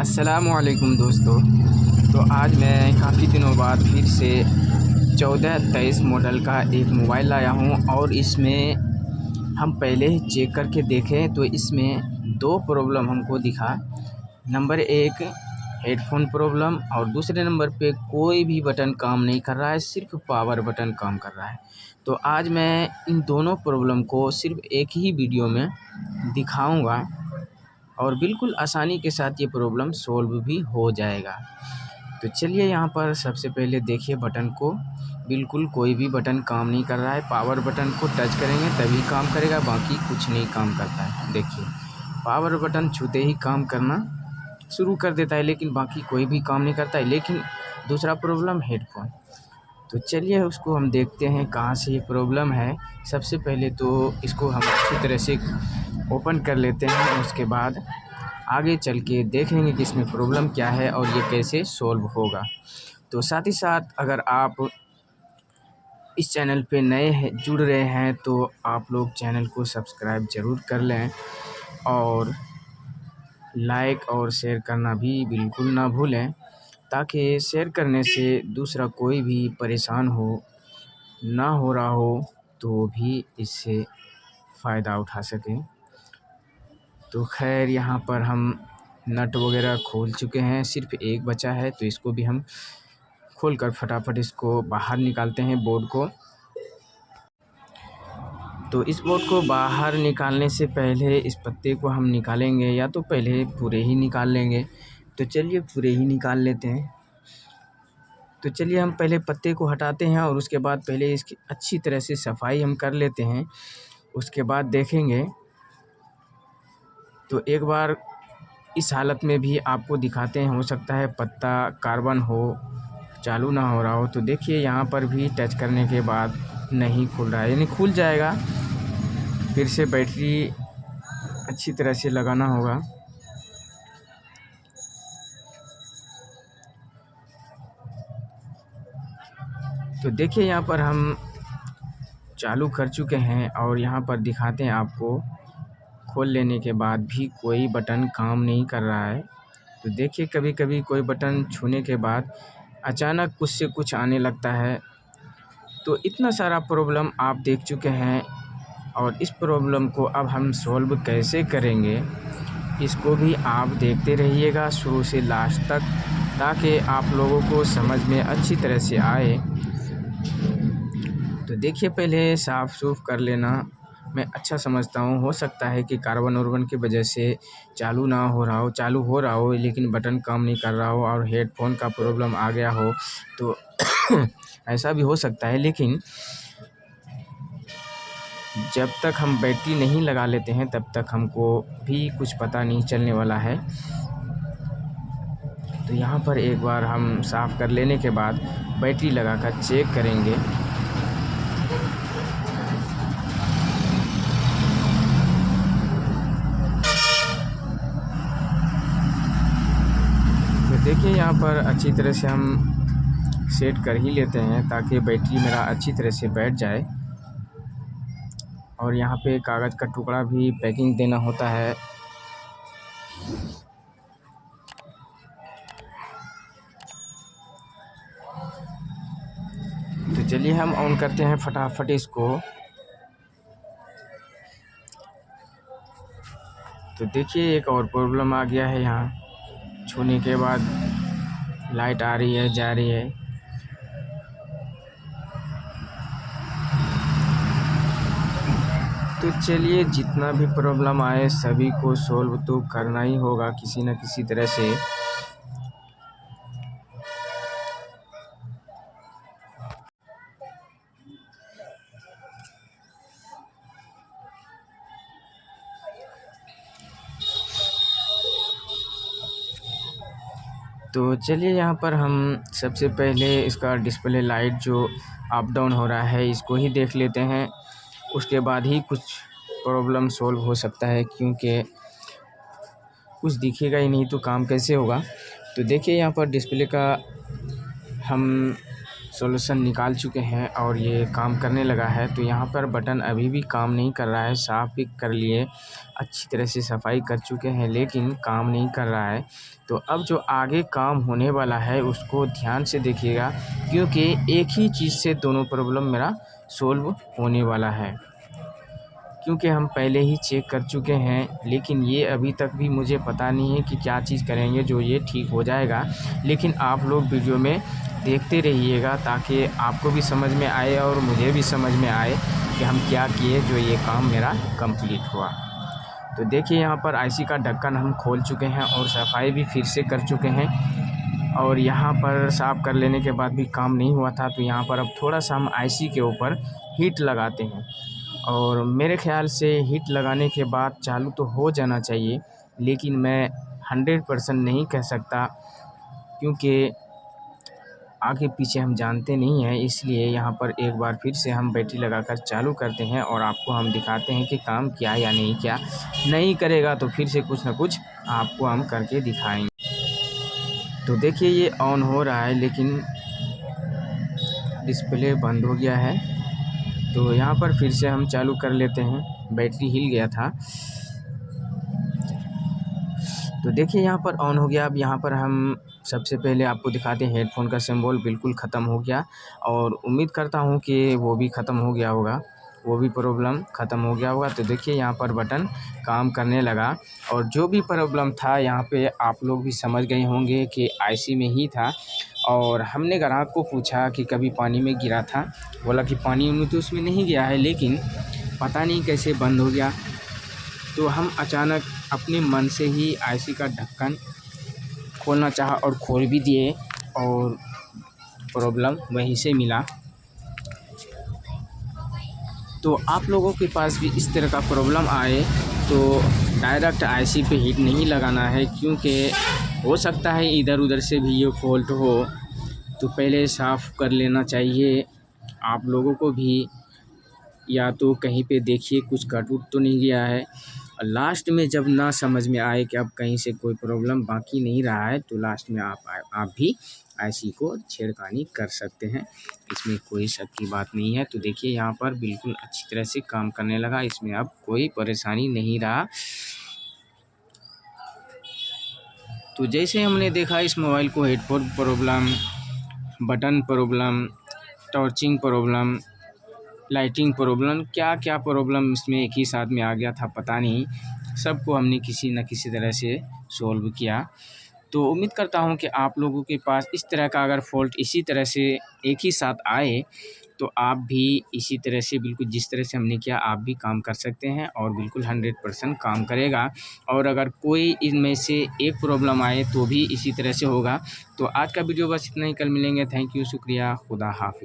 अस्सलामुअलैकुम दोस्तों। तो आज मैं काफ़ी दिनों बाद फिर से 1423 मॉडल का एक मोबाइल लाया हूं और इसमें हम पहले ही चेक करके देखें तो इसमें दो प्रॉब्लम हमको दिखा। नंबर एक हेडफोन प्रॉब्लम और दूसरे नंबर पे कोई भी बटन काम नहीं कर रहा है, सिर्फ पावर बटन काम कर रहा है। तो आज मैं इन दोनों प्रॉब्लम को सिर्फ एक ही वीडियो में दिखाऊंगा और बिल्कुल आसानी के साथ ये प्रॉब्लम सॉल्व भी हो जाएगा। तो चलिए यहाँ पर सबसे पहले देखिए बटन को, बिल्कुल कोई भी बटन काम नहीं कर रहा है। पावर बटन को टच करेंगे तभी काम करेगा, बाकी कुछ नहीं काम करता है। देखिए पावर बटन छूते ही काम करना शुरू कर देता है, लेकिन बाकी कोई भी काम नहीं करता है। लेकिन दूसरा प्रॉब्लम हेडफोन, तो चलिए उसको हम देखते हैं कहाँ से ये प्रॉब्लम है। सबसे पहले तो इसको हम अच्छी तरह से ओपन कर लेते हैं, उसके बाद आगे चल के देखेंगे कि इसमें प्रॉब्लम क्या है और ये कैसे सॉल्व होगा। तो साथ ही साथ अगर आप इस चैनल पे नए हैं, जुड़ रहे हैं, तो आप लोग चैनल को सब्सक्राइब ज़रूर कर लें और लाइक और शेयर करना भी बिल्कुल ना भूलें, ताकि शेयर करने से दूसरा कोई भी परेशान ना हो रहा हो तो भी इससे फ़ायदा उठा सकें। तो खैर यहाँ पर हम नट वगैरह खोल चुके हैं, सिर्फ एक बचा है, तो इसको भी हम खोलकर फटाफट इसको बाहर निकालते हैं बोर्ड को। तो इस बोर्ड को बाहर निकालने से पहले इस पत्ते को हम निकालेंगे, या तो पहले पूरे ही निकाल लेंगे। तो चलिए पूरे ही निकाल लेते हैं। तो चलिए हम पहले पत्ते को हटाते हैं और उसके बाद पहले इसकी अच्छी तरह से सफाई हम कर लेते हैं, उसके बाद देखेंगे। तो एक बार इस हालत में भी आपको दिखाते हैं, हो सकता है पत्ता कार्बन हो, चालू ना हो रहा हो। तो देखिए यहाँ पर भी टच करने के बाद नहीं खुल रहा है, यानी खुल जाएगा। फिर से बैटरी अच्छी तरह से लगाना होगा। तो देखिए यहाँ पर हम चालू कर चुके हैं और यहाँ पर दिखाते हैं आपको, खोल लेने के बाद भी कोई बटन काम नहीं कर रहा है। तो देखिए कभी कभी कोई बटन छूने के बाद अचानक कुछ से कुछ आने लगता है। तो इतना सारा प्रॉब्लम आप देख चुके हैं और इस प्रॉब्लम को अब हम सॉल्व कैसे करेंगे, इसको भी आप देखते रहिएगा शुरू से लास्ट तक, ताकि आप लोगों को समझ में अच्छी तरह से आए। तो देखिए पहले साफ़ सूफ कर लेना मैं अच्छा समझता हूँ। हो सकता है कि कार्बन वार्बन की वजह से चालू ना हो रहा हो, चालू हो रहा हो लेकिन बटन काम नहीं कर रहा हो और हेडफोन का प्रॉब्लम आ गया हो, तो ऐसा भी हो सकता है। लेकिन जब तक हम बैटरी नहीं लगा लेते हैं तब तक हमको भी कुछ पता नहीं चलने वाला है। तो यहाँ पर एक बार हम साफ़ कर लेने के बाद बैटरी लगाकर चेक करेंगे। तो देखिए यहाँ पर अच्छी तरह से हम सेट कर ही लेते हैं ताकि बैटरी मेरा अच्छी तरह से बैठ जाए। और यहाँ पे कागज़ का टुकड़ा भी पैकिंग देना होता है। तो चलिए हम ऑन करते हैं फटाफट इसको। तो देखिए एक और प्रॉब्लम आ गया है, यहाँ छूने के बाद लाइट आ रही है, जा रही है। तो चलिए जितना भी प्रॉब्लम आए सभी को सॉल्व तो करना ही होगा किसी न किसी तरह से। तो चलिए यहाँ पर हम सबसे पहले इसका डिस्प्ले लाइट जो अप डाउन हो रहा है इसको ही देख लेते हैं, उसके बाद ही कुछ प्रॉब्लम सॉल्व हो सकता है, क्योंकि कुछ दिखेगा ही नहीं तो काम कैसे होगा। तो देखिए यहाँ पर डिस्प्ले का हम सॉल्यूशन निकाल चुके हैं और ये काम करने लगा है। तो यहाँ पर बटन अभी भी काम नहीं कर रहा है, साफ़ भी कर लिए, अच्छी तरह से सफाई कर चुके हैं, लेकिन काम नहीं कर रहा है। तो अब जो आगे काम होने वाला है उसको ध्यान से देखिएगा, क्योंकि एक ही चीज़ से दोनों प्रॉब्लम मेरा सोल्व होने वाला है। क्योंकि हम पहले ही चेक कर चुके हैं, लेकिन ये अभी तक भी मुझे पता नहीं है कि क्या चीज़ करेंगे जो ये ठीक हो जाएगा। लेकिन आप लोग वीडियो में देखते रहिएगा ताकि आपको भी समझ में आए और मुझे भी समझ में आए कि हम क्या किए जो ये काम मेरा कंप्लीट हुआ। तो देखिए यहाँ पर आईसी का ढक्कन हम खोल चुके हैं और सफाई भी फिर से कर चुके हैं। और यहाँ पर साफ़ कर लेने के बाद भी काम नहीं हुआ था, तो यहाँ पर अब थोड़ा सा हम आईसी के ऊपर हीट लगाते हैं। और मेरे ख़्याल से हीट लगाने के बाद चालू तो हो जाना चाहिए, लेकिन मैं 100% नहीं कह सकता, क्योंकि आगे पीछे हम जानते नहीं हैं। इसलिए यहाँ पर एक बार फिर से हम बैटरी लगाकर चालू करते हैं और आपको हम दिखाते हैं कि काम किया या नहीं किया। नहीं करेगा तो फिर से कुछ ना कुछ आपको हम करके दिखाएंगे। तो देखिए ये ऑन हो रहा है, लेकिन डिस्प्ले बंद हो गया है। तो यहाँ पर फिर से हम चालू कर लेते हैं, बैटरी हिल गया था। तो देखिए यहाँ पर ऑन हो गया। अब यहाँ पर हम सबसे पहले आपको दिखाते हैं, हेडफोन का सिंबल बिल्कुल ख़त्म हो गया और उम्मीद करता हूँ कि वो भी ख़त्म हो गया होगा, वो भी प्रॉब्लम ख़त्म हो गया होगा। तो देखिए यहाँ पर बटन काम करने लगा और जो भी प्रॉब्लम था यहाँ पे आप लोग भी समझ गए होंगे कि आईसी में ही था। और हमने ग्राहक को पूछा कि कभी पानी में गिरा था, बोला कि पानी में तो उसमें नहीं गया है, लेकिन पता नहीं कैसे बंद हो गया। तो हम अचानक अपने मन से ही आईसी का ढक्कन खोलना चाहा और खोल भी दिए और प्रॉब्लम वहीं से मिला। तो आप लोगों के पास भी इस तरह का प्रॉब्लम आए तो डायरेक्ट आईसी पे हीट नहीं लगाना है, क्योंकि हो सकता है इधर उधर से भी ये फॉल्ट हो। तो पहले साफ़ कर लेना चाहिए आप लोगों को भी, या तो कहीं पे देखिए कुछ कट उट तो नहीं गया है। और लास्ट में जब ना समझ में आए कि अब कहीं से कोई प्रॉब्लम बाकी नहीं रहा है, तो लास्ट में आप भी आईसी को छेड़खानी कर सकते हैं, इसमें कोई शक की बात नहीं है। तो देखिए यहाँ पर बिल्कुल अच्छी तरह से काम करने लगा, इसमें अब कोई परेशानी नहीं रहा। तो जैसे हमने देखा इस मोबाइल को headphone problem, button problem, torching problem, lighting problem, क्या क्या प्रॉब्लम इसमें एक ही साथ में आ गया था पता नहीं, सबको हमने किसी न किसी तरह से सॉल्व किया। तो उम्मीद करता हूँ कि आप लोगों के पास इस तरह का अगर फ़ॉल्ट इसी तरह से एक ही साथ आए तो आप भी इसी तरह से बिल्कुल जिस तरह से हमने किया आप भी काम कर सकते हैं और बिल्कुल 100% काम करेगा। और अगर कोई इनमें से एक प्रॉब्लम आए तो भी इसी तरह से होगा। तो आज का वीडियो बस इतना ही, कल मिलेंगे। थैंक यू, शुक्रिया, खुदा हाफ़िज़।